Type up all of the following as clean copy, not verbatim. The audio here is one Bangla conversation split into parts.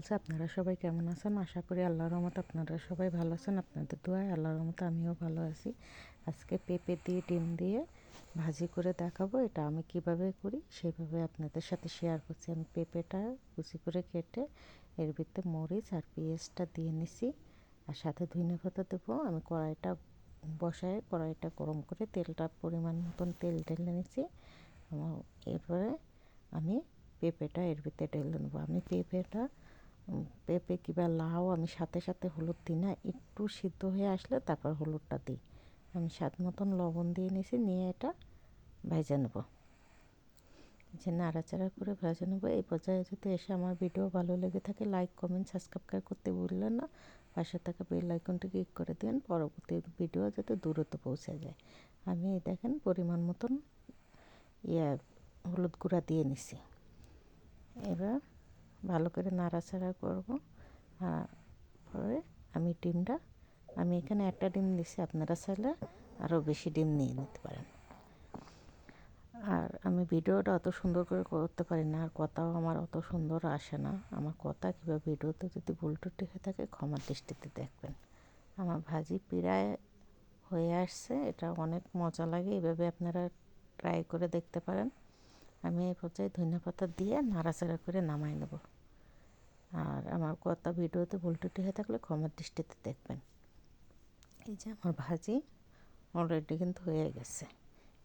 বলছে। আপনারা সবাই কেমন আছেন? আশা করি আল্লাহর রহমতে আপনারা সবাই ভালো আছেন। আপনাদের দোয়ায় আল্লাহর রহমতে আমিও ভালো আছি। আজকে পেঁপে দিয়ে ডিম দিয়ে ভাজি করে দেখাবো। এটা আমি কিভাবে করি সেভাবে আপনাদের সাথে শেয়ার করছি। আমি পেঁপেটা কুচি করে কেটে এর ভিতরে মরিচ আর পেঁয়াজটা দিয়ে নিছি, আর সাথে ধনেপাতা দেবো। আমি কড়াইটা বসায় কড়াইটা গরম করে তেলটা পরিমাণ মতন তেল ঢেলে নিছি। এরপরে আমি পেঁপেটা এর ভিতরে ঢেলে নেবো। আমি পেঁপে কিংবা লাউ আমি সাথে সাথে হলুদ দিই না, একটু সিদ্ধ হয়ে আসলে তারপর হলুদটা দিই। আমি স্বাদ মতন লবণ দিয়ে নিয়েছি, নিয়ে এটা ভেজে নেব। যে নাড়াচাড়া করে ভেজে নেবো। এই পর্যায়ে যদি এসে আমার ভিডিও ভালো লেগে থাকে লাইক কমেন্ট সাবস্ক্রাইব করতে ভুললেন না। পাশে থাকা বেল আইকনটি ক্লিক করে দিন, পরবর্তী ভিডিও যাতে দ্রুত পৌঁছে যায়। আমি দেখেন পরিমাণ মতন হলুদ গুঁড়া দিয়ে নিছি। এবার ভালো করে নাড়াচাড়া করব। পরে আমি এখানে একটা ডিম দিছি, আপনারা চাইলে আরও বেশি ডিম নিয়ে নিতে পারেন। আর আমি ভিডিওটা অত সুন্দর করে করতে পারি না, আর কথাও আমার অত সুন্দর আসে না। আমার কথা কিংবা ভিডিওতে যদি ভুল ত্রুটি হয়ে থাকে ক্ষমার দৃষ্টিতে দেখবেন। আমার ভাজি প্রায় হয়ে আসছে। এটা অনেক মজা লাগে, এভাবে আপনারা ট্রাই করে দেখতে পারেন। আমি এই পর্যায়ে ধনেপাতা দিয়ে নাড়াচাড়া করে নামাই নেব। আর আমার কথা ভিডিওতে ভুল ত্রুটি হয়ে থাকলে ক্ষমার দৃষ্টিতে দেখবেন। এই যে আমার ভাজি অলরেডি কিন্তু হয়ে গেছে।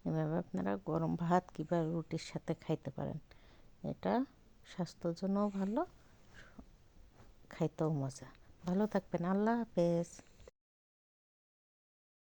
এভাবে আপনারা গরম ভাত কিংবা রুটির সাথে খাইতে পারেন। এটা স্বাস্থ্যের জন্যও ভালো, খাইতেও মজা। ভালো থাকবেন। আল্লাহ হাফেজ।